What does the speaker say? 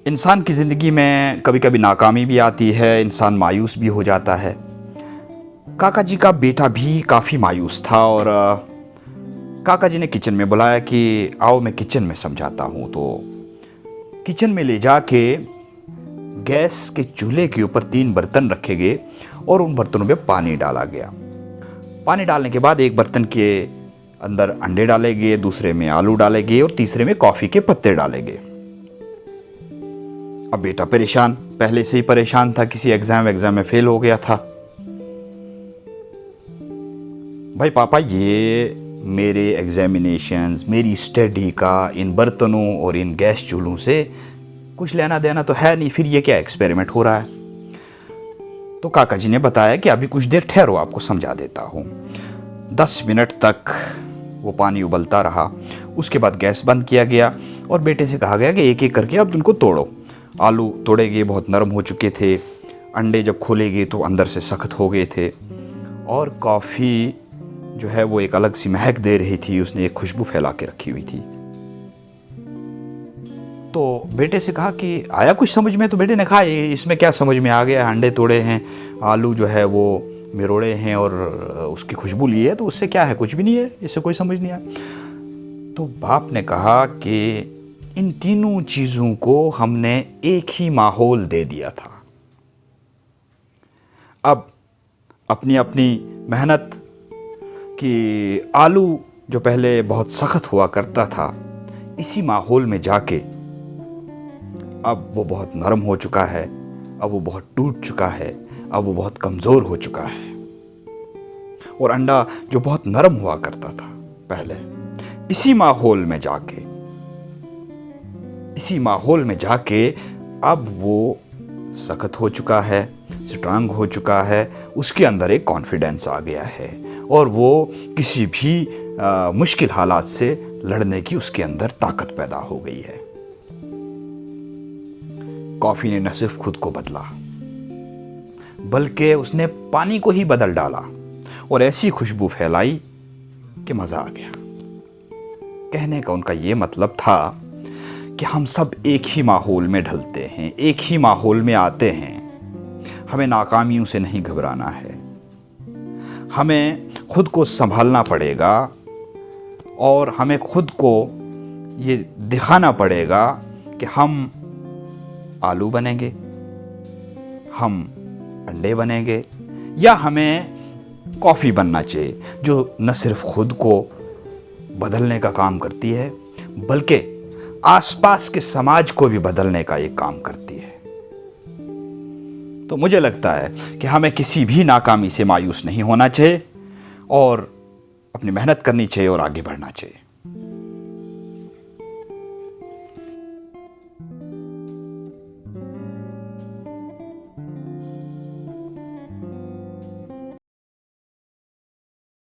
इंसान की ज़िंदगी में कभी कभी नाकामी भी आती है, इंसान मायूस भी हो जाता है। काका जी का बेटा भी काफ़ी मायूस था और काका जी ने किचन में बुलाया कि आओ मैं किचन में समझाता हूँ। तो किचन में ले जाके गैस के चूल्हे के ऊपर 3 बर्तन रखे गए और उन बर्तनों में पानी डाला गया। पानी डालने के बाद एक बर्तन के अंदर अंडे डाले गए, दूसरे में आलू डाले गए और तीसरे में कॉफ़ी के पत्ते डाले गए। अब बेटा परेशान, पहले से ही परेशान था, किसी एग्जाम में फेल हो गया था। भाई पापा, ये मेरे एग्जामिनेशंस, मेरी स्टडी का इन बर्तनों और इन गैस चूल्हों से कुछ लेना देना तो है नहीं, फिर ये क्या एक्सपेरिमेंट हो रहा है। तो काका जी ने बताया कि अभी कुछ देर ठहरो, आपको समझा देता हूँ। 10 मिनट तक वो पानी उबलता रहा। उसके बाद गैस बंद किया गया और बेटे से कहा गया कि एक एक करके अब उनको तोड़ो। आलू तोड़े गए, बहुत नरम हो चुके थे। अंडे जब खोले गए तो अंदर से सख्त हो गए थे। और कॉफ़ी जो है वो एक अलग सी महक दे रही थी, उसने एक खुशबू फैला के रखी हुई थी। तो बेटे से कहा कि आया कुछ समझ में? तो बेटे ने कहा इसमें क्या समझ में आ गया, अंडे तोड़े हैं, आलू जो है वो मिरोड़े हैं और उसकी खुशबू ली है, तो उससे क्या है, कुछ भी नहीं है, इससे कोई समझ नहीं आया। तो बाप ने कहा कि इन तीनों चीज़ों को हमने एक ही माहौल दे दिया था। अब अपनी अपनी मेहनत कि आलू जो पहले बहुत सख्त हुआ करता था, इसी माहौल में जाके अब वो बहुत नरम हो चुका है, अब वो बहुत टूट चुका है, अब वो बहुत कमज़ोर हो चुका है। और अंडा जो बहुत नरम हुआ करता था पहले, इसी माहौल में जाके अब वो सख्त हो चुका है, स्ट्रांग हो चुका है, उसके अंदर एक कॉन्फिडेंस आ गया है और वो किसी भी मुश्किल हालात से लड़ने की उसके अंदर ताकत पैदा हो गई है। कॉफ़ी ने न सिर्फ खुद को बदला, बल्कि उसने पानी को ही बदल डाला और ऐसी खुशबू फैलाई कि मज़ा आ गया। कहने का उनका ये मतलब था कि हम सब एक ही माहौल में ढलते हैं, एक ही माहौल में आते हैं। हमें नाकामियों से नहीं घबराना है, हमें खुद को संभालना पड़ेगा और हमें खुद को ये दिखाना पड़ेगा कि हम आलू बनेंगे, हम अंडे बनेंगे, या हमें कॉफ़ी बनना चाहिए जो न सिर्फ खुद को बदलने का काम करती है, बल्कि आसपास के समाज को भी बदलने का एक काम करती है। तो मुझे लगता है कि हमें किसी भी नाकामी से मायूस नहीं होना चाहिए और अपनी मेहनत करनी चाहिए और आगे बढ़ना चाहिए।